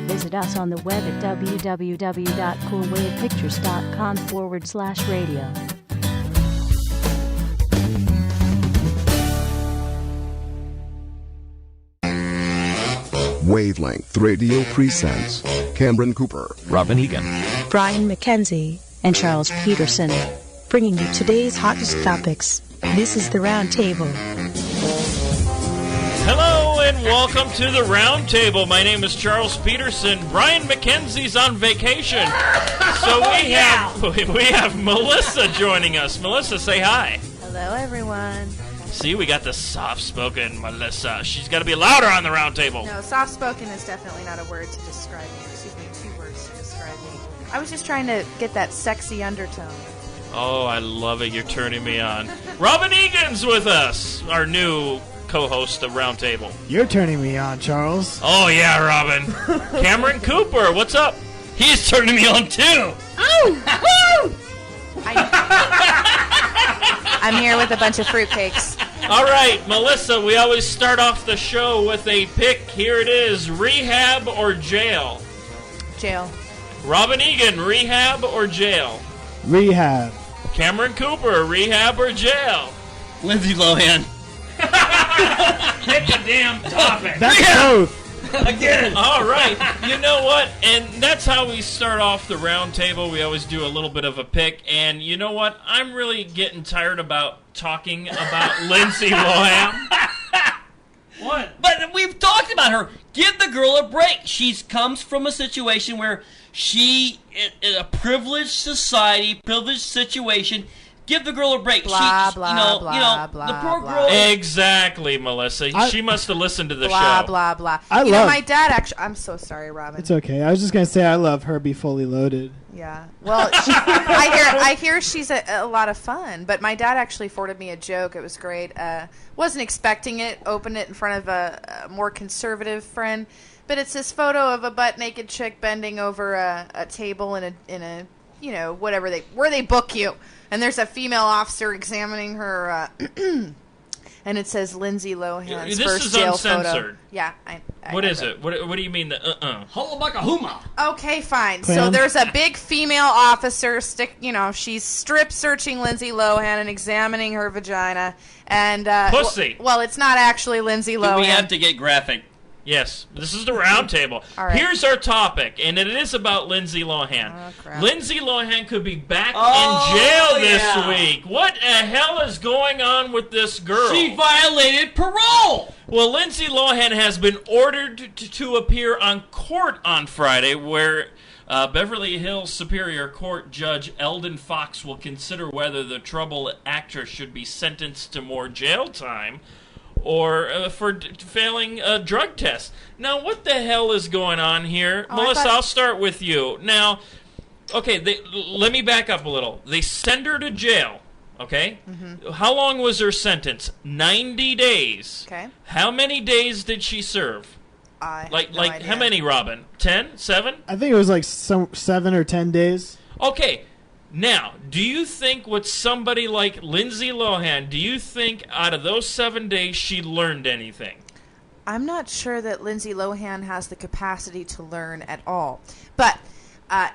Visit us on the web at www.coolwavepictures.com/radio. Wavelength Radio presents Cameron Cooper, Robin Egan, Brian McKenzie, and Charles Peterson, bringing you today's hottest topics. This is the Roundtable. Hello and welcome to the Roundtable. My name is Charles Peterson. Brian McKenzie's on vacation, so we have Melissa joining us. Melissa, say hi. Hello, everyone. See, we got the soft-spoken Melissa. She's got to be louder on the Roundtable. No, soft-spoken is definitely not a word to describe me. Excuse me, 2 words to describe me. I was just trying to get that sexy undertone. Oh, I love it. You're turning me on. Robin Egan's with us, our new co-host of Roundtable. You're turning me on, Charles. Oh, yeah, Robin. Cameron Cooper, what's up? He's turning me on, too. Oh! I'm here with a bunch of fruitcakes. All right, Melissa, we always start off the show with a pick. Here it is, rehab or jail? Jail. Robin Egan, rehab or jail? Rehab. Cameron Cooper, rehab or jail? Lindsay Lohan. Pick a damn topic. That's both. Again. All right. You know what? And that's how we start off the round table. We always do a little bit of a pick. And you know what? I'm really getting tired about talking about Lindsay Lohan. What? But we've talked about her. Give the girl a break. She comes from a situation where she, in a privileged society, privileged situation. Give the girl a break. Blah, she, blah, you know, blah, you know, blah, the poor blah. girl. Exactly, Melissa. She must have listened to the Blah, show. blah, blah. You know, my dad actually... I'm so sorry, Robin. It's okay. I was just going to say I love Herbie Fully Loaded. Yeah. Well, I hear she's a lot of fun, but my dad actually forwarded me a joke. It was great. Wasn't expecting it. Opened it in front of a more conservative friend. But it's this photo of a butt-naked chick bending over a table in a you know, whatever where they book you. And there's a female officer examining her, and it says Lindsay Lohan's first jail photo. This is uncensored. Yeah. What is it? What do you mean the Hullabakahuma. Okay, fine. Clam. So there's a big female officer, she's strip searching Lindsay Lohan and examining her vagina. And Pussy. Well, it's not actually Lindsay Lohan. Do we have to get graphic? Yes, this is the round table. All right. Here's our topic, and it is about Lindsay Lohan. Oh, crap. Lindsay Lohan could be back in jail this week. What the hell is going on with this girl? She violated parole. Well, Lindsay Lohan has been ordered to appear on court on Friday, where Beverly Hills Superior Court Judge Eldon Fox will consider whether the troubled actress should be sentenced to more jail time or for failing a drug test. Now, what the hell is going on here? Melissa, I'll start with you. Now, okay, let me back up a little. They send her to jail, okay? Mm-hmm. How long was her sentence? 90 days. Okay. How many days did she serve? No idea. How many, Robin? 10? 7? I think it was like 7 or 10 days. Okay. Now, do you think with somebody like Lindsay Lohan, do you think out of those 7 days she learned anything? I'm not sure that Lindsay Lohan has the capacity to learn at all. But,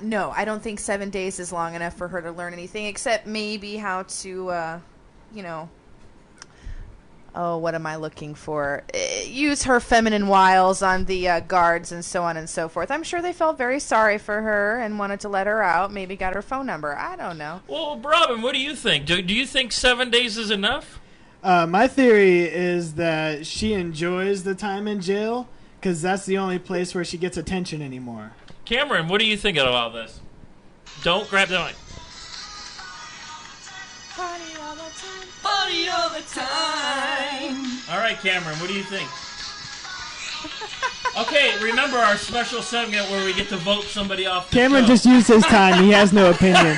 no, I don't think 7 days is long enough for her to learn anything, except maybe how to, what am I looking for? Use her feminine wiles on the guards and so on and so forth. I'm sure they felt very sorry for her and wanted to let her out, maybe got her phone number. I don't know. Well, Robin, what do you think? Do you think 7 days is enough? My theory is that she enjoys the time in jail because that's the only place where she gets attention anymore. Cameron, what do you think of all this? Don't grab the mic. Party all the time. Party all the time. All right, Cameron, what do you think? Okay, remember our special segment where we get to vote somebody off the Cameron show. just used his time. He has no opinion.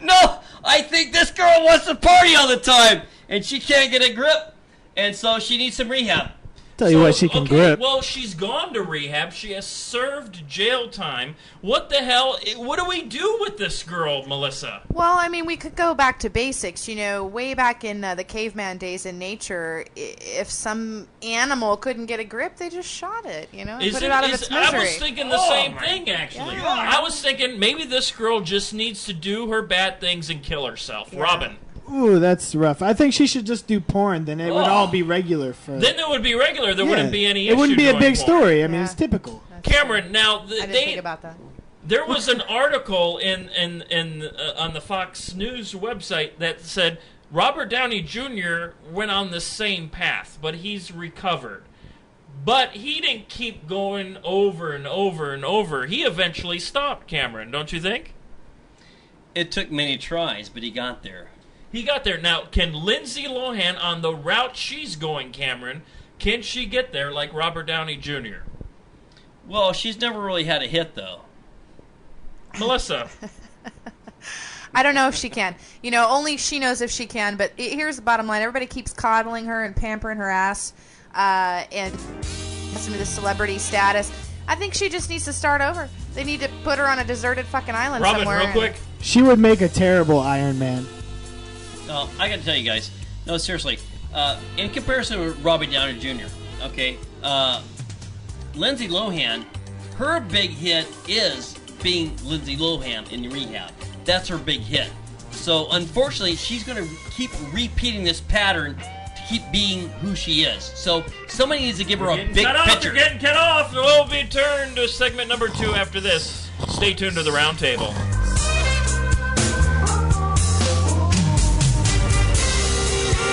No, I think this girl wants to party all the time, and she can't get a grip, and so she needs some rehab. Tell you what, she can grip. Well, she's gone to rehab. She has served jail time. What the hell? What do we do with this girl, Melissa? Well, I mean, we could go back to basics. You know, way back in the caveman days in nature, if some animal couldn't get a grip, they just shot it, you know, and put it out of its misery. I was thinking the same thing, actually. Yeah. I was thinking maybe this girl just needs to do her bad things and kill herself. Yeah. Robin. Ooh, that's rough. I think she should just do porn. Then it would all be regular for. Then it would be regular. There wouldn't be any issue. It wouldn't be a big porn. story. I mean, it's typical. Cameron, now I didn't think about that. There was an article on the Fox News website that said Robert Downey Jr. went on the same path, but he's recovered. But he didn't keep going over and over and over. He eventually stopped, Cameron, don't you think? It took many tries, but he got there. He got there. Now, can Lindsay Lohan, on the route she's going, Cameron, can she get there like Robert Downey Jr.? Well, she's never really had a hit, though. Melissa. I don't know if she can. You know, only she knows if she can. But here's the bottom line: everybody keeps coddling her and pampering her ass, and some of the celebrity status. I think she just needs to start over. They need to put her on a deserted fucking island Robin, somewhere. real quick. She would make a terrible Iron Man. No, I got to tell you guys. No, seriously. In comparison to Robbie Downey Jr., okay, Lindsay Lohan, her big hit is being Lindsay Lohan in rehab. That's her big hit. So, unfortunately, she's going to keep repeating this pattern to keep being who she is. So, somebody needs to give her a big picture. You're getting cut off. We'll be turned to segment number 2 after this. Stay tuned to the Roundtable.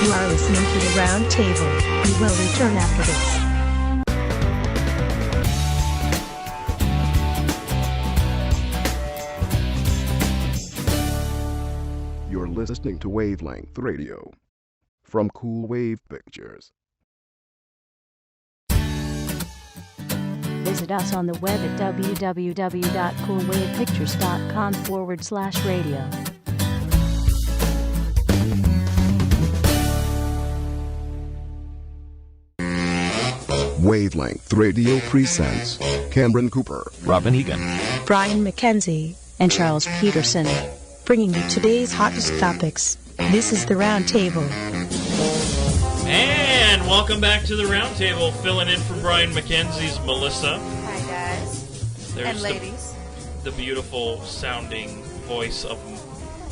You are listening to the Round Table. We will return after this. You're listening to Wavelength Radio from Cool Wave Pictures. Visit us on the web at www.coolwavepictures.com/radio. Wavelength Radio presents Cameron Cooper, Robin Egan, Brian McKenzie, and Charles Peterson, bringing you today's hottest topics. This is the Round Table. And welcome back to the Roundtable. Filling in for Brian McKenzie's Melissa. Hi, guys. There's And ladies. the beautiful sounding voice of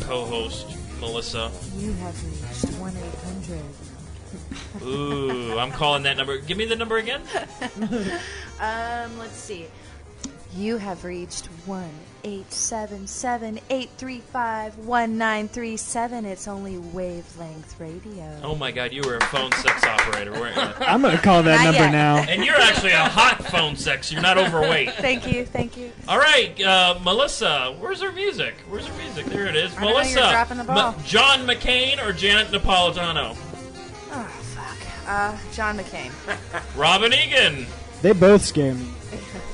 co-host Melissa. You have reached 1-800. Ooh, I'm calling that number. Give me the number again. Let's see. You have reached 1-877-835-1937. It's only Wavelength Radio. Oh my God, you were a phone sex operator, weren't you? I'm going to call that Not number yet. now. And you're actually a hot phone sex. You're not overweight. Thank you, thank you. All right, Melissa, where's her music? Where's her music? There it is. I know Melissa, you're dropping the ball. John McCain or Janet Napolitano? Oh, fuck. John McCain. Robin Egan. They both scare me.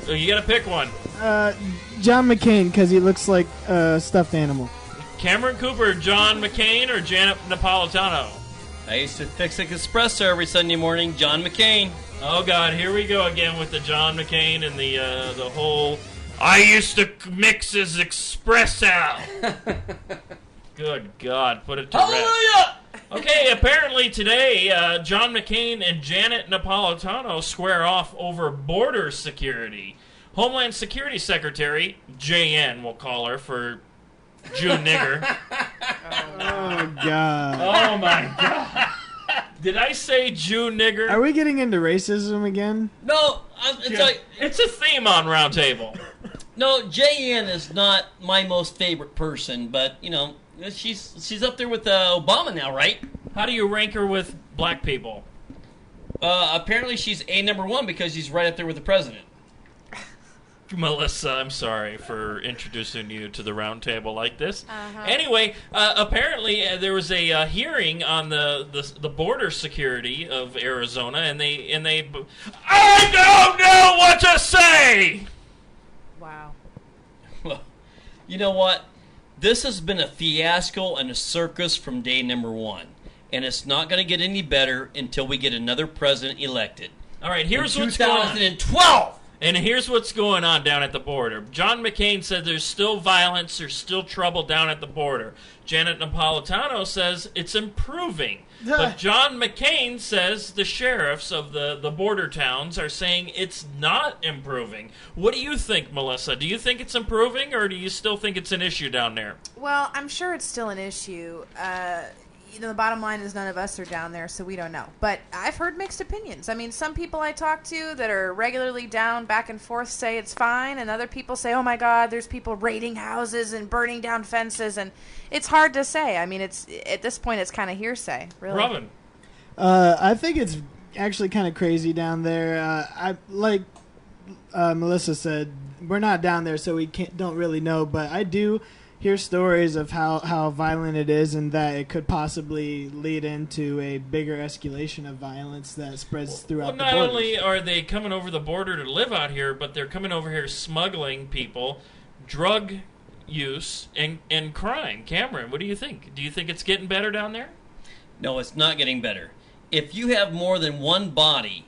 Oh, you got to pick one. John McCain, because he looks like a stuffed animal. Cameron Cooper, John McCain or Janet Napolitano? I used to fix an espresso every Sunday morning. John McCain. Oh God, here we go again with the John McCain and the whole. I used to mix his espresso. Good God, put it to rest. Hallelujah! Okay, apparently today, John McCain and Janet Napolitano square off over border security. Homeland Security Secretary, JN, we'll call her for June Nigger. Oh, God. Oh, my God. Did I say June Nigger? Are we getting into racism again? No, It's a theme on Roundtable. no. JN is not my most favorite person, but you know she's up there with Obama now, right? How do you rank her with black people? Apparently she's number 1 because she's right up there with the president. Melissa, I'm sorry for introducing you to the Roundtable like this. Anyway, apparently there was a hearing on the border security of Arizona, and they I don't know what to say. Wow. Well, you know what? This has been a fiasco and a circus from day number 1, and it's not going to get any better until we get another president elected. All right, here's in what's going on. 2012. And here's what's going on down at the border. John McCain said there's still violence, there's still trouble down at the border. Janet Napolitano says it's improving. But John McCain says the sheriffs of the border towns are saying it's not improving. What do you think, Melissa? Do you think it's improving, or do you still think it's an issue down there? Well, I'm sure it's still an issue. The bottom line is none of us are down there, so we don't know. But I've heard mixed opinions. I mean, some people I talk to that are regularly down back and forth say it's fine, and other people say, oh my God, there's people raiding houses and burning down fences, and it's hard to say. I mean, it's at this point, it's kind of hearsay, really. Robin? I think it's actually kind of crazy down there. Melissa said, we're not down there, so we don't really know, but I do hear stories of how violent it is, and that it could possibly lead into a bigger escalation of violence that spreads throughout the borders. Not only are they coming over the border to live out here, but they're coming over here smuggling people, drug use, and crime. Cameron, what do you think? Do you think it's getting better down there? No, it's not getting better. If you have more than one body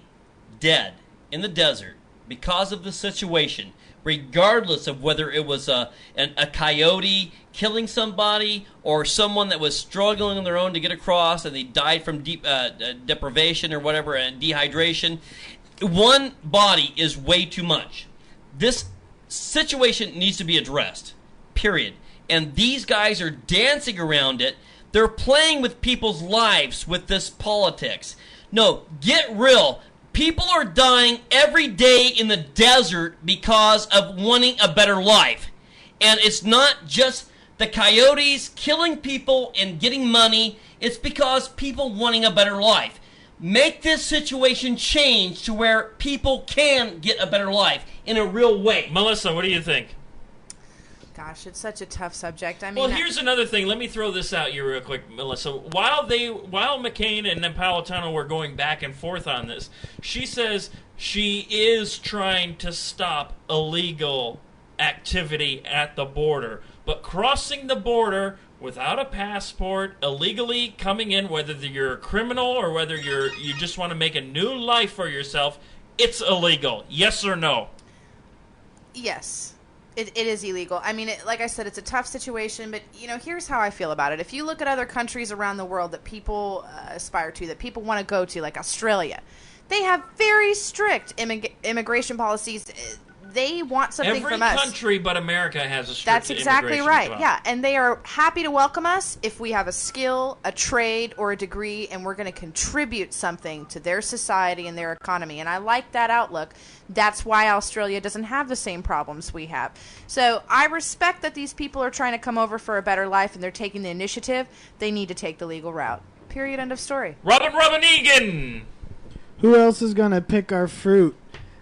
dead in the desert because of the situation, regardless of whether it was a coyote killing somebody or someone that was struggling on their own to get across and they died from deprivation or whatever and dehydration, one body is way too much. This situation needs to be addressed, period. And these guys are dancing around it. They're playing with people's lives with this politics. No, get real. People are dying every day in the desert because of wanting a better life. And it's not just the coyotes killing people and getting money. It's because people wanting a better life. Make this situation change to where people can get a better life in a real way. Melissa, what do you think? Gosh, it's such a tough subject. I mean, Well, here's another thing. Let me throw this out you real quick, Melissa. While McCain and Napolitano were going back and forth on this, she says she is trying to stop illegal activity at the border. But crossing the border without a passport, illegally coming in, whether you're a criminal or whether you just want to make a new life for yourself, it's illegal. Yes or no? Yes. It is illegal. I mean, like I said, it's a tough situation, but, here's how I feel about it. If you look at other countries around the world that people aspire to, that people want to go to, like Australia, they have very strict immigration policies. They want something from us. Every country but America has a strict That's exactly right. policy. Yeah, and they are happy to welcome us if we have a skill, a trade, or a degree, and we're going to contribute something to their society and their economy. And I like that outlook. That's why Australia doesn't have the same problems we have. So I respect that these people are trying to come over for a better life and they're taking the initiative. They need to take the legal route. Period. End of story. Robin Egan! Who else is going to pick our fruit?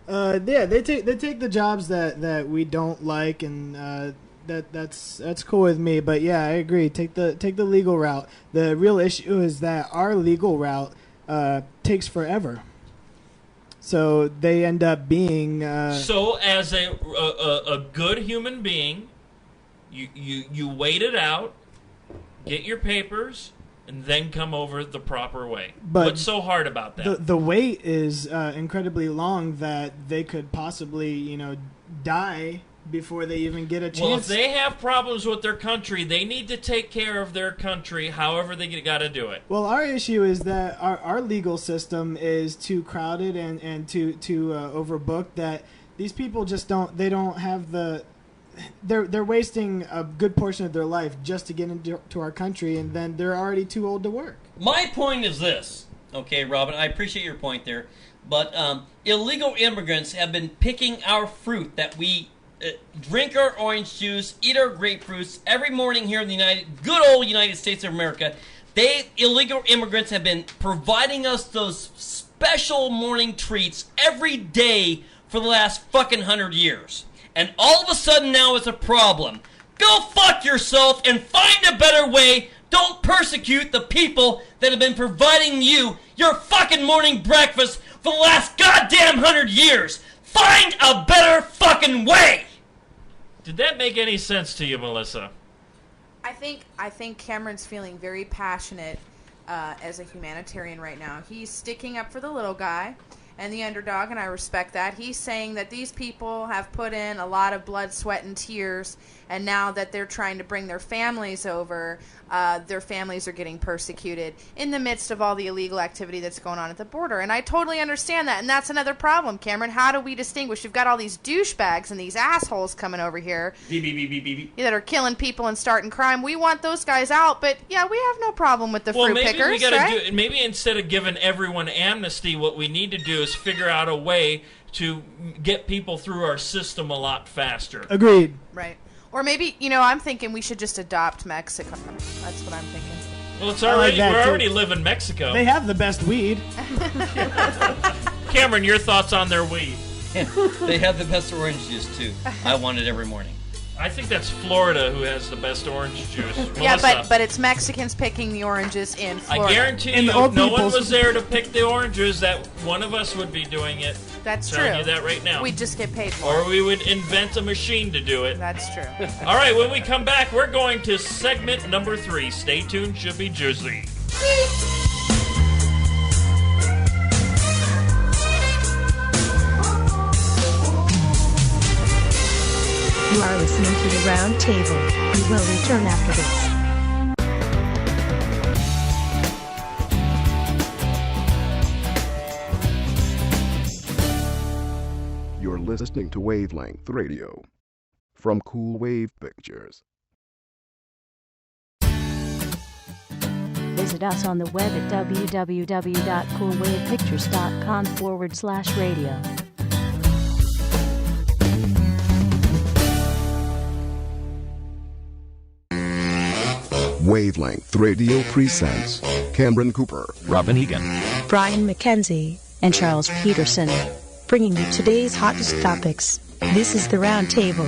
They take the jobs that we don't like, and that's cool with me. But yeah, I agree. Take the legal route. The real issue is that our legal route takes forever. So they end up being. So as a good human being, you wait it out, get your papers, and then come over the proper way. But what's so hard about that? The wait is incredibly long that they could possibly, die before they even get a chance. Well, if they have problems with their country, they need to take care of their country however they got to do it. Well, our issue is that our legal system is too crowded and too overbooked, that these people just don't have the... They're wasting a good portion of their life just to get into our country, and then they're already too old to work. My point is this, okay, Robin, I appreciate your point there, but illegal immigrants have been picking our fruit that we drink our orange juice, eat our grapefruits every morning here in the good old United States of America. Illegal immigrants have been providing us those special morning treats every day for the last fucking 100 years. And all of a sudden now it's a problem. Go fuck yourself and find a better way. Don't persecute the people that have been providing you your fucking morning breakfast for the last goddamn 100 years. Find a better fucking way. Did that make any sense to you, Melissa? I think Cameron's feeling very passionate as a humanitarian right now. He's sticking up for the little guy, and the underdog, and I respect that. He's saying that these people have put in a lot of blood, sweat, and tears, and now that they're trying to bring their families over, their families are getting persecuted in the midst of all the illegal activity that's going on at the border. And I totally understand that, and that's another problem, Cameron. How do we distinguish? You've got all these douchebags and these assholes coming over here that are killing people and starting crime. We want those guys out, but yeah, we have no problem with the fruit pickers, we gotta right? maybe instead of giving everyone amnesty, what we need to do is figure out a way to get people through our system a lot faster. Agreed. Right. Or maybe, I'm thinking we should just adopt Mexico. That's what I'm thinking. Well, it's I like already that, we too. already live in Mexico. They have the best weed. Cameron, your thoughts on their weed? They have the best orange juice, too. I want it every morning. I think that's Florida who has the best orange juice. Yeah, Melissa, but it's Mexicans picking the oranges in Florida. I guarantee And you, the old if no one people's- was there to pick the oranges, that one of us would be doing it. That's Telling true. you that right now. We just get paid more. Or we would invent a machine to do it. That's true. All right, when we come back, we're going to segment number 3. Stay tuned, should be juicy. You are listening to the Round Table. We will return after this. You're listening to Wavelength Radio from Cool Wave Pictures. Visit us on the web at www.coolwavepictures.com/radio. Wavelength Radio presents Cameron Cooper, Robin Egan. Brian McKenzie and Charles Peterson, bringing you today's hottest topics. This is the Round Table.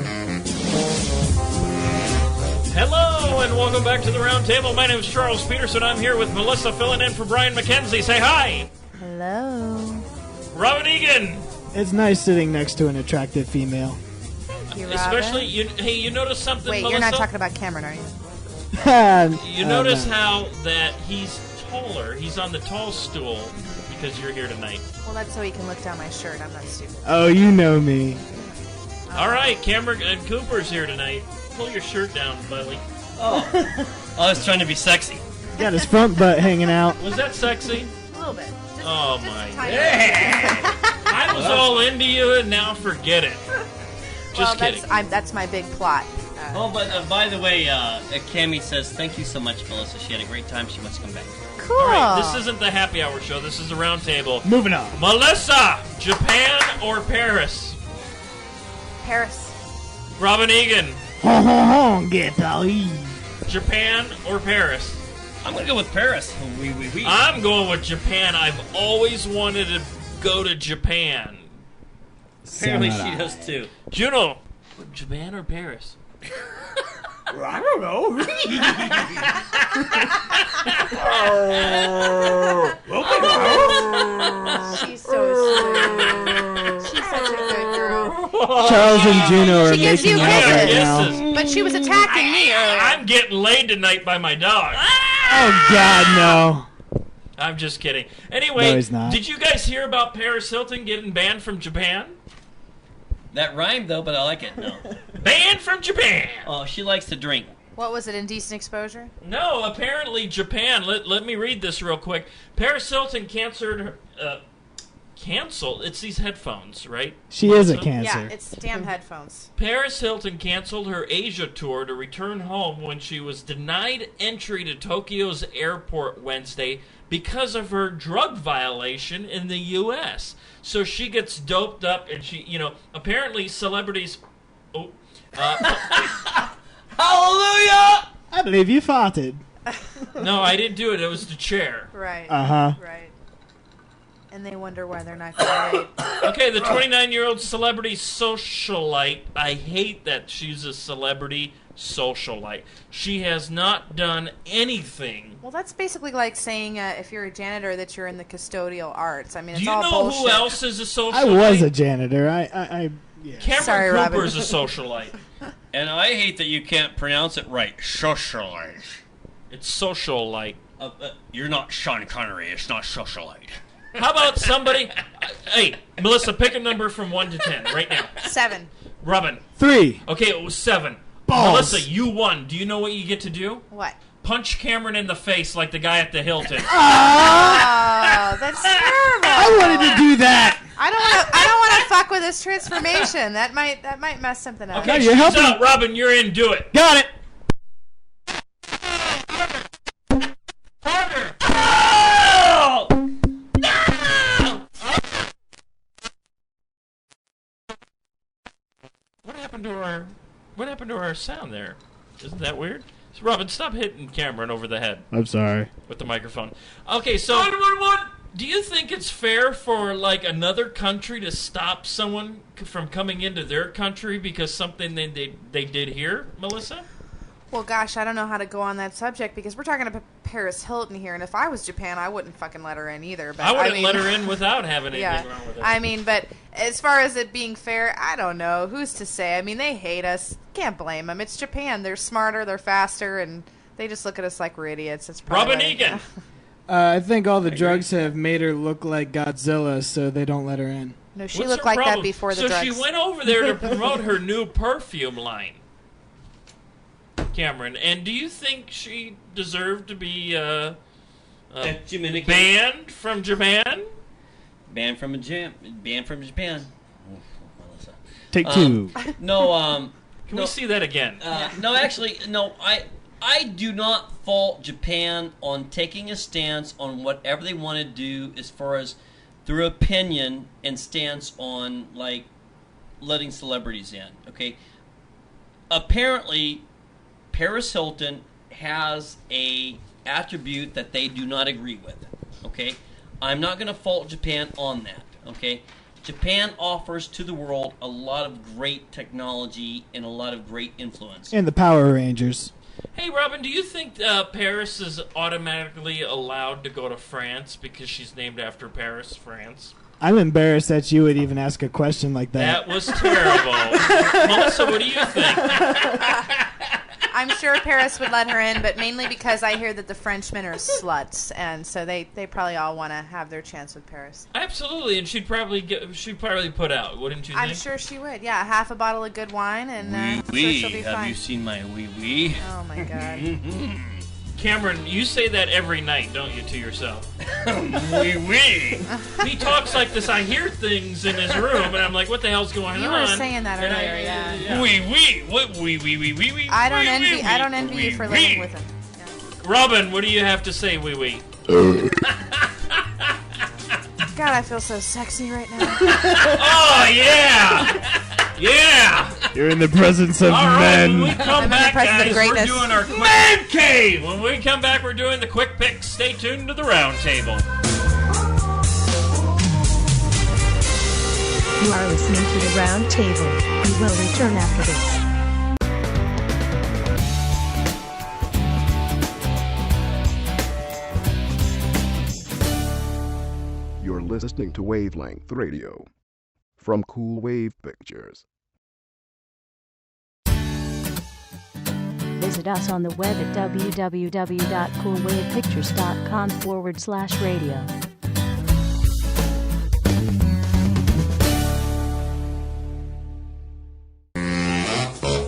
Hello, and welcome back to the Round Table. My name is Charles Peterson. I'm here with Melissa filling in for Brian McKenzie. Say hi. Hello. Robin Egan. It's nice sitting next to an attractive female. Thank you, Robin. Especially, you notice something, Wait, Melissa? you're not talking about Cameron, are you? You notice how that he's taller. He's on the tall stool because you're here tonight. Well, that's so he can look down my shirt. I'm not stupid. Oh, you know me. All right, Cameron and Cooper's here tonight. Pull your shirt down, buddy. Oh, I was trying to be sexy. Got his front butt hanging out. Was that sexy? A little bit. Just, Oh, just my tiny God. I was all into you, and now forget it. Just kidding. That's my big plot. Oh, but by the way, Cammie says, thank you so much, Melissa. She had a great time. She wants to come back. Cool. All right, this isn't the happy hour show. This is the Round Table. Moving on. Melissa, Japan or Paris? Paris. Robin Egan, Get Paris. Japan or Paris? I'm going to go with Paris. Oui. I'm going with Japan. I've always wanted to go to Japan. Apparently she does too. Juno, Japan or Paris? I don't know. She's so sweet. She's such a good girl. Charles and Juno are She gives making you out right kisses. now. Kisses. But she was attacking me earlier. I'm getting laid tonight by my dog. Oh God, no. I'm just kidding. Anyway, No, he's not. did you guys hear about Paris Hilton getting banned from Japan? That rhymed, though, but I like it. No. Banned from Japan! Oh, she likes to drink. What was it, indecent exposure? No, apparently Japan. Let me read this real quick. Paris Hilton canceled. It's these headphones, right? She is a Melissa? cancer. Yeah, it's damn headphones. Paris Hilton canceled her Asia tour to return home when she was denied entry to Tokyo's airport Wednesday because of her drug violation in the U.S. So she gets doped up, and apparently celebrities. Oh, Hallelujah! I believe you farted. no, I didn't do it. It was the chair. Right. Uh-huh. Right. And they wonder why they're not getting laid. Okay, the 29-year-old celebrity socialite. I hate that she's a celebrity socialite. She has not done anything. Well, that's basically like saying if you're a janitor that you're in the custodial arts. I mean, it's Do you all know bullshit. who else is a socialite? I was a janitor. Yeah. Cameron Sorry, Cooper Robin. is a socialite. And I hate that you can't pronounce it right. Socialite. It's socialite. You're not Sean Connery. It's not socialite. How about somebody? Hey, Melissa, pick a number from 1 to 10 right now. 7. Robin. 3. Okay, it was 7. Balls. Melissa, you won. Do you know what you get to do? What? Punch Cameron in the face like the guy at the Hilton. Oh, that's terrible. I wanted to do that. I don't want to fuck with this transformation. That might mess something up. Okay, you're she's helping. out. Robin, you're in. Do it. Got it. Harder. Oh! No! What happened to our sound there? Isn't that weird? So Robin, stop hitting Cameron over the head I'm sorry. with the microphone. Okay, so 911. Do you think it's fair for like another country to stop someone from coming into their country because something they did here, Melissa? Well, gosh, I don't know how to go on that subject because we're talking about Paris Hilton here, and if I was Japan, I wouldn't fucking let her in either. But I wouldn't let her in without having anything Yeah, wrong with it. I mean, but as far as it being fair, I don't know. Who's to say? I mean, they hate us. Can't blame them. It's Japan. They're smarter, they're faster, and they just look at us like we're idiots. It's probably Robin Egan. I think all the drugs have made her look like Godzilla, so they don't let her in. No, she What's looked her like problem? that before the so drugs. she went over there to promote her new perfume line, Cameron. And do you think she deserved to be banned from Japan? Banned from Japan. Oh, Melissa. Take 2. No, Can we see that again? no, actually, no. I do not fault Japan on taking a stance on whatever they want to do as far as their opinion and stance on like letting celebrities in. Okay, apparently, Paris Hilton has a attribute that they do not agree with. Okay, I'm not going to fault Japan on that. Okay. Japan offers to the world a lot of great technology and a lot of great influence. And the Power Rangers. Hey, Robin, do you think Paris is automatically allowed to go to France because she's named after Paris, France? I'm embarrassed that you would even ask a question like that. That was terrible. Melissa, what do you think? I'm sure Paris would let her in, but mainly because I hear that the Frenchmen are sluts, and so they probably all want to have their chance with Paris. Absolutely, and she'd probably put out, wouldn't you think? I'm sure she would. Yeah, half a bottle of good wine, and I'm sure she'll be Have fine. you seen my wee wee? Oh my God. Cameron, you say that every night, don't you, to yourself? Wee wee. He talks like this. I hear things in his room, and I'm like, what the hell's going You on? were saying that And earlier, yeah. Wee wee. What wee wee wee wee wee? I don't wee, envy. wee, I don't envy wee, you for wee. living with him. Yeah. Robin, what do you have to say, wee wee? God, I feel so sexy right now. Oh yeah, yeah. You're in the presence of All right, when we men. come I'm in the back, presence of guys, we're greatness. doing our man cave. When we come back, we're doing the quick picks. Stay tuned to the round table. You are listening to the Round Table. We will return after this. You're listening to Wavelength Radio from Cool Wave Pictures. Visit us on the web at www.coolwavepictures.com/radio.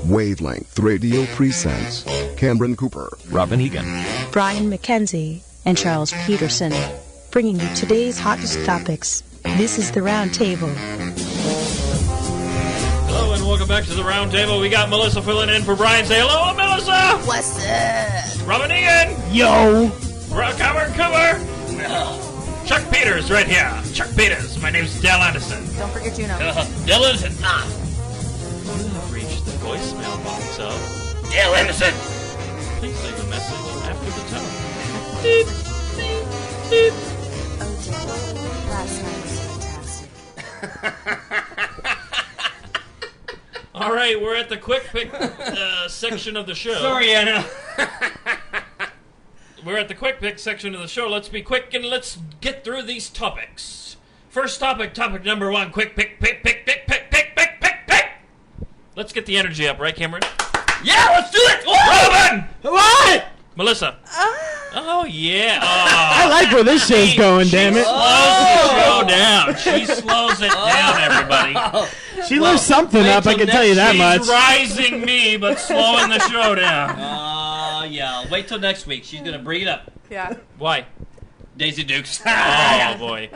Wavelength Radio presents Cameron Cooper, Robin Egan. Brian McKenzie and Charles Peterson, bringing you today's hottest topics. This is the Round Table. Hello and welcome back to the round table. We got Melissa filling in for Brian. Say hello, Melissa. What's up? Robin Egan. Yo! Cover. Chuck Peters right here. Chuck Peters. My name's Dale Anderson. Don't forget Juno. Dylan Anderson. You have reached the voicemail box of Dale Anderson. Please leave a message after the tone. Oh, Dale, last night was fantastic. All right, we're at the quick pick section of the show. Sorry, Anna. We're at the quick pick section of the show. Let's be quick and let's get through these topics. First topic number one. Quick pick. Let's get the energy up, right, Cameron? Yeah, let's do it. Robin! What? Melissa. Oh, yeah. I Oh. like where this show's going, damn She it. slows the show down. She slows it down, everybody. She lifts something wait up, I till can tell you that She's much. rising me, but slowing the show down. Yeah. Wait till next week. She's gonna bring it up. Yeah. Why? Daisy Dukes. Oh, boy.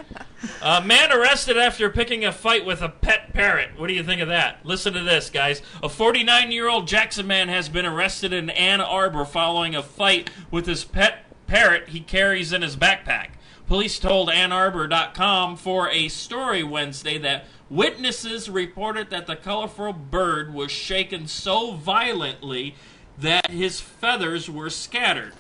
Man arrested after picking a fight with a pet parrot. What do you think of that? Listen to this, guys. A 49-year-old Jackson man has been arrested in Ann Arbor following a fight with his pet parrot he carries in his backpack. Police told AnnArbor.com for a story Wednesday that witnesses reported that the colorful bird was shaken so violently that his feathers were scattered.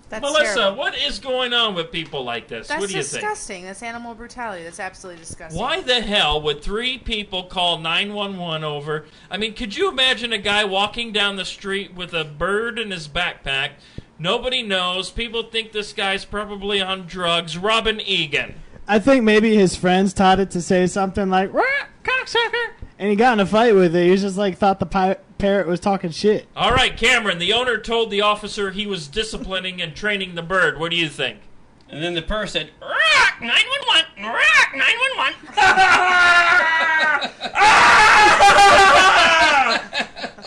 That's Melissa, terrible. what is going on with people like this? That's What do you think? disgusting. That's animal brutality. That's absolutely disgusting. Why the hell would 3 people call 911 over? I mean, could you imagine a guy walking down the street with a bird in his backpack? Nobody knows. People think this guy's probably on drugs. Robin Egan. I think maybe his friends taught it to say something like, "Rah, cocksucker," and he got in a fight with it. He was just like, thought the parrot was talking shit. All right, Cameron, the owner told the officer he was disciplining and training the bird. What do you think? And then the person said, "Rock 911, rock 911."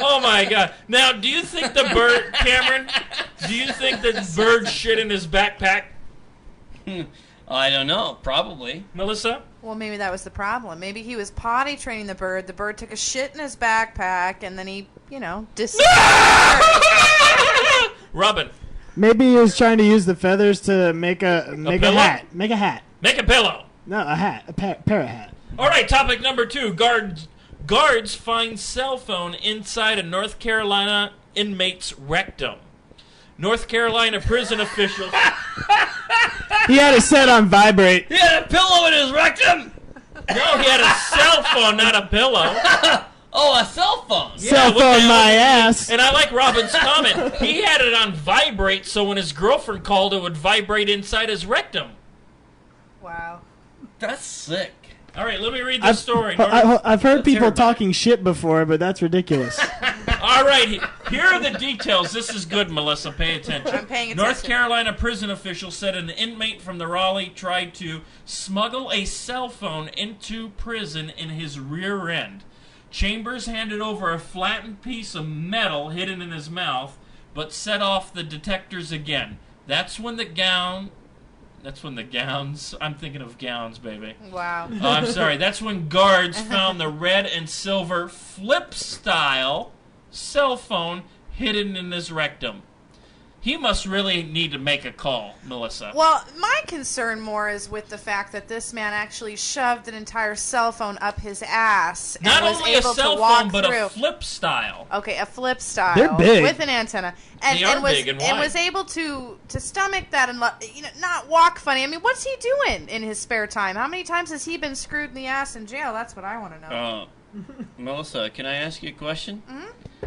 Oh, my God. Now, do you think the bird, Cameron, do you think the bird shit in his backpack? I don't know. Probably. Melissa? Well, maybe that was the problem. Maybe he was potty training the bird. The bird took a shit in his backpack, and then he, disappeared. Robin. Maybe he was trying to use the feathers to make a pillow? hat. Make a hat. Make a pillow. No, a hat. A parrot hat. All right, topic number 2. Guards find cell phone inside a North Carolina inmate's rectum. North Carolina prison officials... He had it set on vibrate. He had a pillow in his rectum. No, he had a cell phone, not a pillow. Oh, a cell phone. Cell what the phone hell my did he- ass. And I like Robin's comment. He had it on vibrate, so when his girlfriend called, it would vibrate inside his rectum. Wow. That's sick. All right, let me read the story. I've heard Let's hear people about it. talking shit before, but that's ridiculous. All right, here are the details. This is good, Melissa. Pay attention. I'm paying North attention. Carolina prison officials said an inmate from the Raleigh tried to smuggle a cell phone into prison in his rear end. Chambers handed over a flattened piece of metal hidden in his mouth, but set off the detectors again. That's when the gowns... I'm thinking of gowns, baby. Wow. Oh, I'm sorry. That's when guards found the red and silver flip-style cell phone hidden in his rectum. He must really need to make a call, Melissa. Well, my concern more is with the fact that this man actually shoved an entire cell phone up his ass and Not was only a able cell to walk phone, but through. a flip-style. Okay, a flip style. They're big. With an antenna. And, They are and was, big and and wide. was able to stomach that and not walk funny. I mean, what's he doing in his spare time? How many times has he been screwed in the ass in jail? That's what I want to know. Melissa, can I ask you a question? Mm-hmm.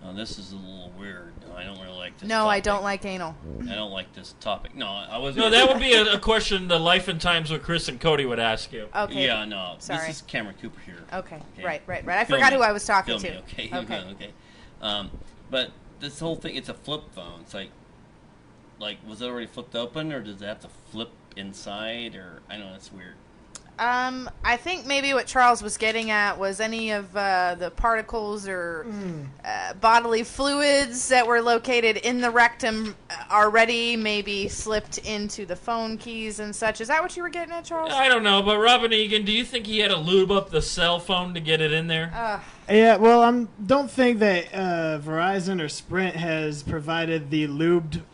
Oh, this is a little weird. I don't really like this. No, I topic. don't like anal. I don't like this topic. No, I was. No, that would be a question the Life and Times with Chris and Cody would ask you. Okay. Yeah, no. Sorry. This is Cameron Cooper here. Okay. Okay. Right. I Film forgot me. who I was talking Film to. me, okay. Okay. Okay. But this whole thing, it's a flip phone. It's like was it already flipped open, or does it have to flip inside, or I don't know. It's weird. I think maybe what Charles was getting at was any of the particles or bodily fluids that were located in the rectum already maybe slipped into the phone keys and such. Is that what you were getting at, Charles? I don't know, but Robin Egan, do you think he had to lube up the cell phone to get it in there? Yeah, well, I don't think that Verizon or Sprint has provided the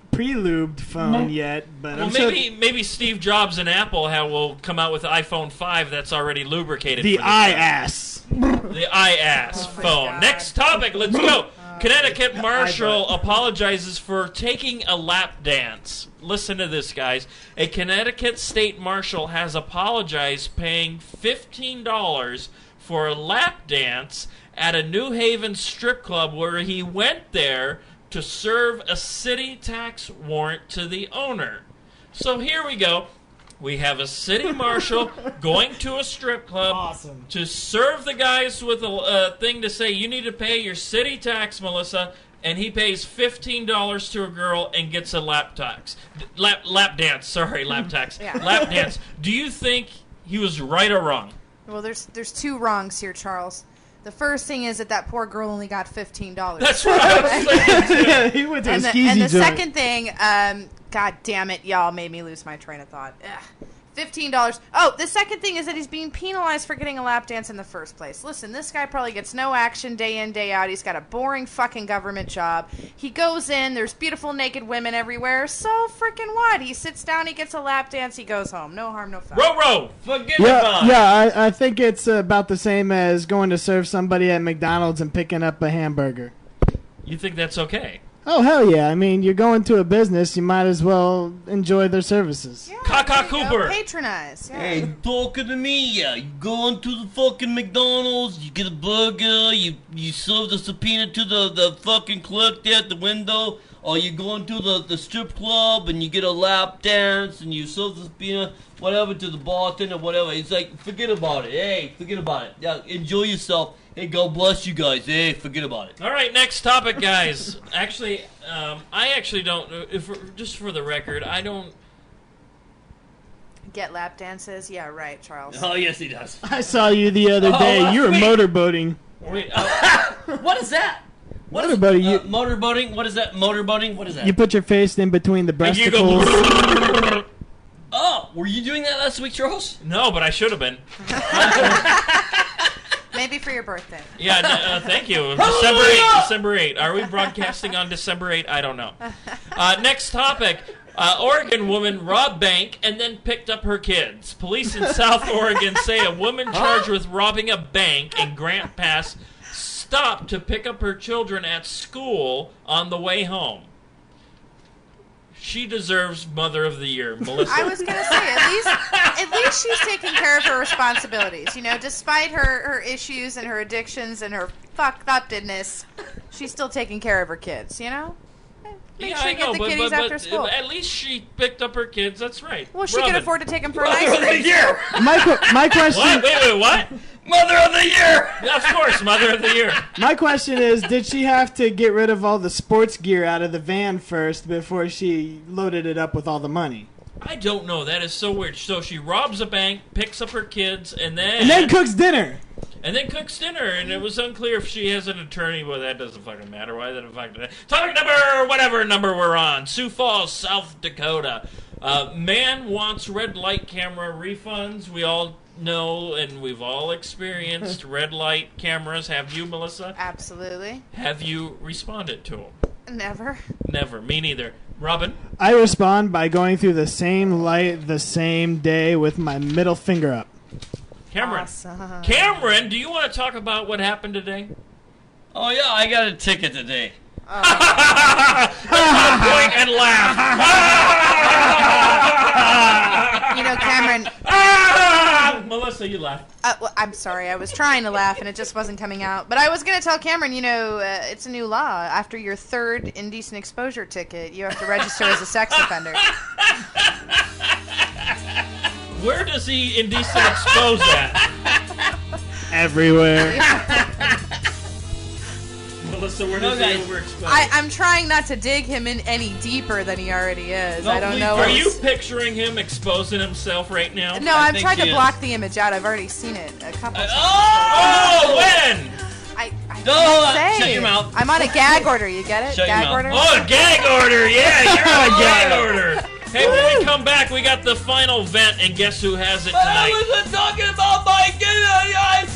pre-lubed phone yet, but Well, I'm sure maybe Steve Jobs and Apple will come out with the iPhone 5 that's already lubricated. the for this iAss. The iAss phone. God. Next topic, let's go. Connecticut Marshal apologizes for taking a lap dance. Listen to this, guys. A Connecticut State Marshal has apologized paying $15 for a lap dance at a New Haven strip club where he went there to serve a city tax warrant to the owner. So here we go. We have a city marshal going to a strip club Awesome. to serve the guys with a thing to say, you need to pay your city tax, Melissa, and he pays $15 to a girl and gets a lap dance. Lap dance. Yeah. Lap dance. Do you think he was right or wrong? Well, there's two wrongs here, Charles. The first thing is that poor girl only got $15. That's what I was saying. Yeah, he went to a And skeezy the joint. second thing, God damn it, y'all made me lose my train of thought. Ugh. $15. Oh, the second thing is that he's being penalized for getting a lap dance in the first place. Listen, this guy probably gets no action day in, day out. He's got a boring fucking government job. He goes in, there's beautiful naked women everywhere. So freaking what? He sits down, he gets a lap dance, he goes home. No harm, no foul. Row. Forget about it. Yeah, I think it's about the same as going to serve somebody at McDonald's and picking up a hamburger. You think that's okay? Oh, hell yeah. I mean, you're going to a business, you might as well enjoy their services. Yeah, Kaka there you Cooper. go. Patronize. Yeah. Hey, talking to me, yeah. You go into the fucking McDonald's, you get a burger, you serve the subpoena to the fucking clerk there at the window, or you go into the strip club and you get a lap dance and you serve the subpoena, whatever, to the bartender, whatever. It's like, forget about it. Hey, forget about it. Yeah, enjoy yourself. Hey, God bless you guys. Hey, forget about it. All right, next topic, guys. Actually, I actually don't. Just for the record, I don't. Get lap dances? Yeah, right, Charles. Oh, yes, he does. I saw you the other day. You were wait. motorboating. Wait, What is that? What is Motorboating, you- motorboating? What is that? Motorboating? What is that? You put your face in between the and you go. breasticles. Oh, were you doing that last week, Charles? No, but I should have been. Maybe for your birthday. Yeah, thank you. December 8. Are we broadcasting on December 8? I don't know. Next topic. Oregon woman robbed bank and then picked up her kids. Police in South Oregon say a woman charged with robbing a bank in Grant Pass stopped to pick up her children at school on the way home. She deserves Mother of the Year, Melissa. I was gonna say, at least she's taking care of her responsibilities. You know, despite her issues and her addictions and her fucked upness, she's still taking care of her kids. You know, make sure you get the kiddies after school. At least she picked up her kids. That's right. Well, she can Robin. afford to take them for an Mother ice of the cream. Year! My question. What? Wait, what? Mother of the Year! Of course, Mother of the Year. My question is, did she have to get rid of all the sports gear out of the van first before she loaded it up with all the money? I don't know. That is so weird. So she robs a bank, picks up her kids, and then cooks dinner. And then cooks dinner, and it was unclear if she has an attorney. Well, that doesn't fucking matter. Why does that fucking matter? Topic number, whatever number we're on. Sioux Falls, South Dakota. Man wants red light camera refunds. We all know, and we've all experienced red light cameras. Have you, Melissa? Absolutely. Have you responded to them? Never. Never. Me neither. Robin? I respond by going through the same light the same day with my middle finger up. Cameron. Awesome. Cameron, do you want to talk about what happened today? Oh, yeah, I got a ticket today. Point and laugh. You know, Cameron. Melissa, you laugh. Well, I'm sorry. I was trying to laugh and it just wasn't coming out. But I was going to tell Cameron, you know, it's a new law. After your third indecent exposure ticket, you have to register as a sex offender. Where does he indecent expose that? Everywhere. Melissa, where No, does he guys. overexpose? I'm trying not to dig him in any deeper than he already is. No, I don't please know. don't. Are you picturing him exposing himself right now? No, I I'm think trying he to is. block the image out. I've already seen it a couple times. Oh, when? I No, can't say. shut your mouth. I'm on a gag order. You get it? Shut your Gag mouth. order? Oh, a gag order. Yeah, you're on a gag order. Hey, when we come back, we got the final vent, and guess who has it I tonight? wasn't talking about my kids.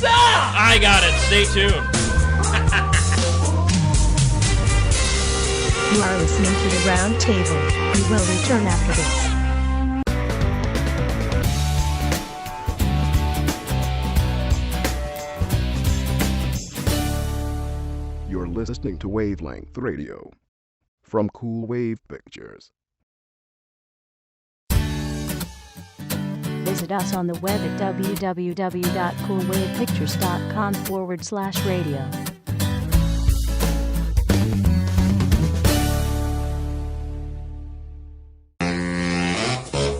I got it. Stay tuned. You are listening to the Roundtable. We will return after this. You're listening to Wavelength Radio from Cool Wave Pictures. Visit us on the web at www.coolwavepictures.com/radio.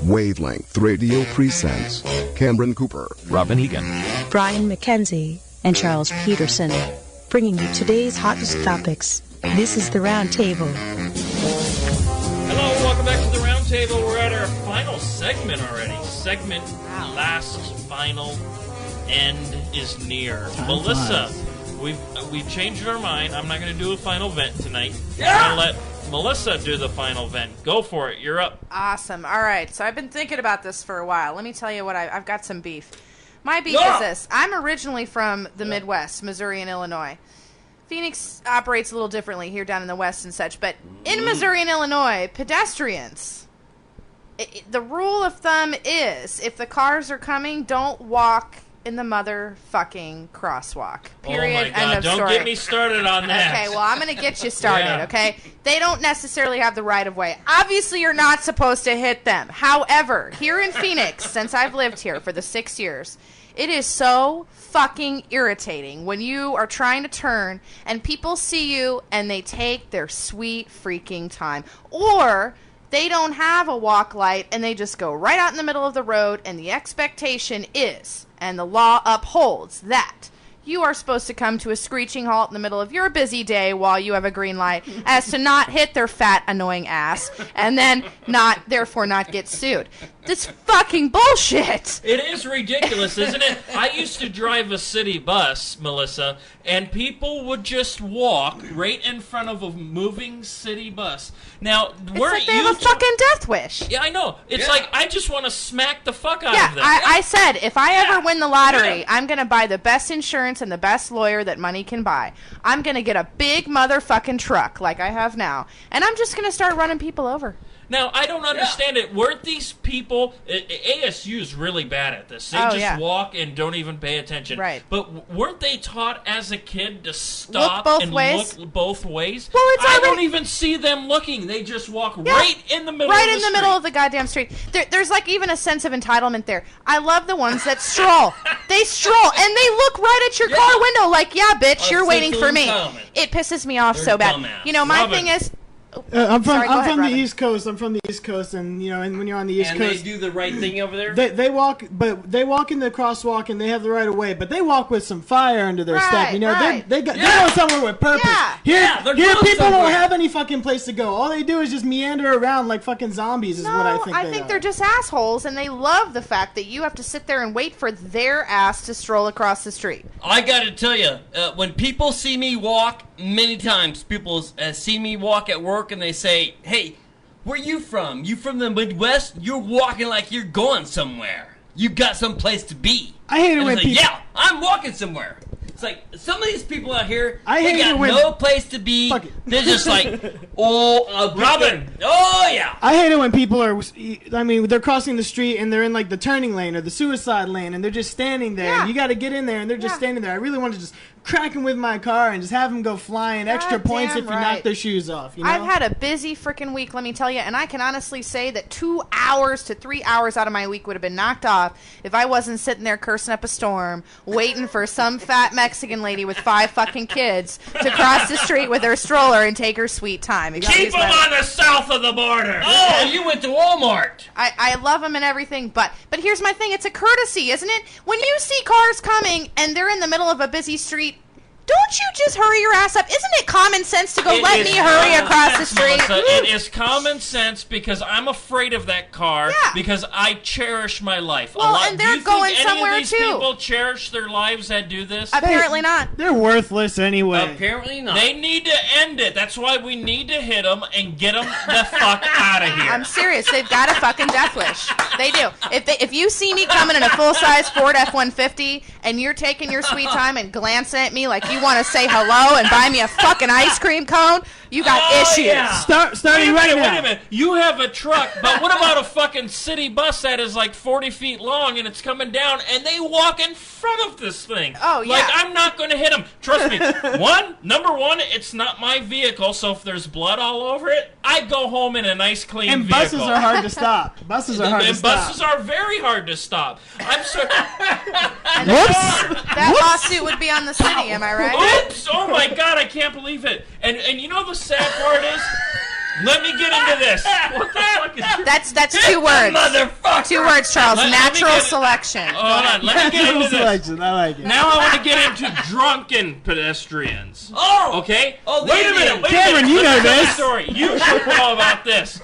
Wavelength Radio presents Cameron Cooper, Robin Egan. Brian McKenzie and Charles Peterson, bringing you today's hottest topics. This is the Roundtable. Hello, welcome back to the Roundtable. We're at our final segment already. Segment last final end is near. Melissa, we've changed our mind. I'm not going to do a final vent tonight. I'm going to let Melissa do the final vent. Go for it. You're up. Awesome. All right. So I've been thinking about this for a while. Let me tell you what I've got some beef. My beef is this. I'm originally from the Midwest, Missouri and Illinois. Phoenix operates a little differently here down in the West and such, but in Missouri and Illinois, pedestrians, the rule of thumb is if the cars are coming, don't walk in the motherfucking crosswalk. Period. Oh my God, end of don't story. get me started on that. Okay, well, I'm going to get you started, Yeah. okay? They don't necessarily have the right of way. Obviously, you're not supposed to hit them. However, here in Phoenix, since I've lived here for the 6 years, it is so fucking irritating when you are trying to turn and people see you and they take their sweet freaking time. Or they don't have a walk light and they just go right out in the middle of the road, and the expectation is, and the law upholds, that you are supposed to come to a screeching halt in the middle of your busy day while you have a green light as to not hit their fat, annoying ass and then therefore not get sued. This fucking bullshit. It is ridiculous, isn't it? I used to drive a city bus, Melissa, and people would just walk right in front of a moving city bus. Now, It's like they have a fucking death wish. Yeah, I know. It's like I just want to smack the fuck out of them. I said, if I ever win the lottery, I'm going to buy the best insurance and the best lawyer that money can buy. I'm going to get a big motherfucking truck like I have now, and I'm just going to start running people over. Now, I don't understand it. Weren't these people... ASU is really bad at this. They just walk and don't even pay attention. Right. But weren't they taught as a kid to stop both and ways? look both ways? Well, it's I already- don't even see them looking. They just walk right in the middle of the Right in the middle of the goddamn street. There's like even a sense of entitlement there. I love the ones that stroll. They stroll and they look right at your car window like, yeah, bitch, you're waiting for me. entitlement. It pisses me off They're so bad. dumbass. You know, my Robin. thing is... I'm from Sorry, go ahead, the Robin. East Coast. I'm from the East Coast, and and when you're on the East And Coast, they do the right thing over there? they walk in the crosswalk and they have the right of way, but they walk with some fire under their step. Right, You know, right. they go somewhere with purpose. Yeah. they're Here going people somewhere. don't have any fucking place to go. All they do is just meander around like fucking zombies. Is No, what I think. they're just assholes, and they love the fact that you have to sit there and wait for their ass to stroll across the street. I gotta tell you, when people see me walk, many times people see me walk at work and they say, "Hey, where you from? You from the Midwest? You're walking like you're going somewhere. You got some place to be." I hate it And when it's like, people. yeah, I'm walking somewhere. It's like some of these people out here, I they hate got it when- no place to be. Fuck it. They're just like, Robin. Oh yeah. I hate it when people are. I mean, they're crossing the street and they're in like the turning lane or the suicide lane, and they're just standing there. Yeah. And you got to get in there, and they're just Yeah. standing there. I really want to just crack them with my car and just have them go flying. Extra points if Goddamn you knock right. their shoes off. You know? I've had a busy freaking week, let me tell you, and I can honestly say that 2 hours to 3 hours out of my week would have been knocked off if I wasn't sitting there cursing up a storm, waiting for some fat Mexican lady with 5 fucking kids to cross the street with her stroller and take her sweet time. Keep Excuse them my- on the south of the border. Oh, you went to Walmart. I love them and everything, but here's my thing. It's a courtesy, isn't it? When you see cars coming and they're in the middle of a busy street, don't you just hurry your ass up? Isn't it common sense to go, It let is me hurry common across the sense, street? Melissa. It is common sense because I'm afraid of that car Yeah. because I cherish my life. Well, a lot. and they're Do you going think any somewhere, of these too. people cherish their lives that do this? Apparently not. They're worthless anyway. Apparently not. They need to end it. That's why we need to hit them and get them the fuck out of here. I'm serious. They've got a fucking death wish. They do. If you see me coming in a full-size Ford F-150 and you're taking your sweet time and glancing at me like you want to say hello and buy me a fucking ice cream cone, you got Oh, issues. yeah. Starting right now. Wait a minute. You have a truck, but what about a fucking city bus that is like 40 feet long and it's coming down and they walk in front of this thing? Oh, yeah. Like, I'm not going to hit them. Trust me. Number one, it's not my vehicle, so if there's blood all over it, I go home in a nice, clean And vehicle. buses are hard to stop. Buses are hard to And stop. buses are very hard to stop. I'm sorry. That lawsuit would be on the city, am I right? Oops! Oh my God, I can't believe it. And you know the sad part is, Let me get into this. What the fuck is That's 2 words. Motherfucker! 2 words, Charles. Let me Natural get it. selection. Hold on. Let me get into this. Selection. I like it. Now I want to get into drunken pedestrians. Oh! Okay? Oh, wait a minute. Wait Cameron, a minute. you know Let's tell the this. story. You should know about this.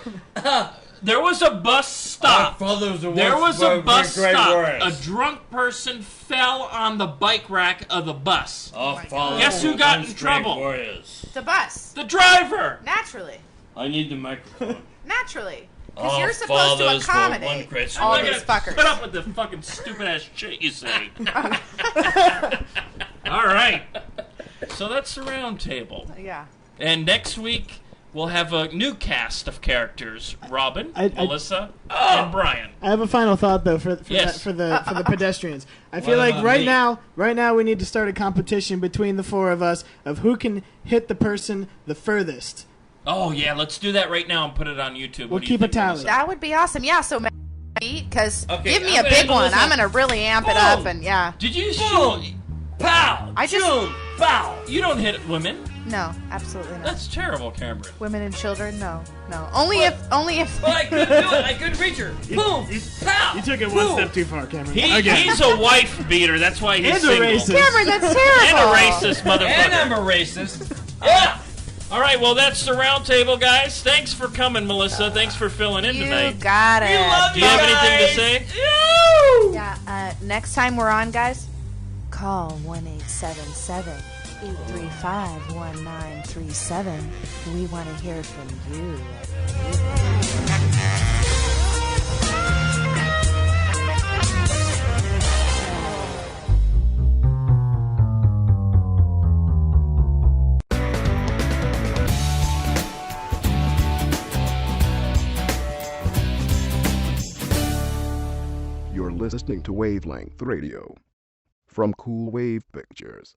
There was a bus stop. There was a bus stop. A drunk person fell on the bike rack of the bus. Guess who got in trouble? The bus. The driver. Naturally. I need the microphone. Naturally. Because you're supposed to accommodate all I'm these gonna fuckers. Put up with the fucking stupid ass shit you say. All right. So that's the round table. Yeah. And next week we'll have a new cast of characters: Robin, Melissa, and Brian. I have a final thought though for Yes. the pedestrians. I feel What like about right now we need to start a competition between the 4 of us of who can hit the person the furthest. Oh yeah, let's do that right now and put it on YouTube. We'll What do you keep a think, tally. Melissa? That would be awesome. Yeah, so because Okay, give me I'm a gonna big handle one. this I'm one. going to really amp it up and yeah. Did you Boom! shoot? Pow! I just- Boom! Pow! You don't hit women. No, absolutely not. That's terrible, Cameron. Women and children, no. Only if But I couldn't do it. I couldn't reach her. Boom! Pow! You took it Boom. one step too far, Cameron. He's a wife beater. That's why he's And a single. racist. Cameron, that's And terrible. a racist motherfucker. And I'm a racist. Yeah! All right, well, that's the round table, guys. Thanks for coming, Melissa. Thanks for filling in You tonight. got it. We love Do you have anything to say? Ew! Yeah, next time we're on, guys, call 1-877-835-1937. We want to hear from you. You're listening to Wavelength Radio from Cool Wave Pictures.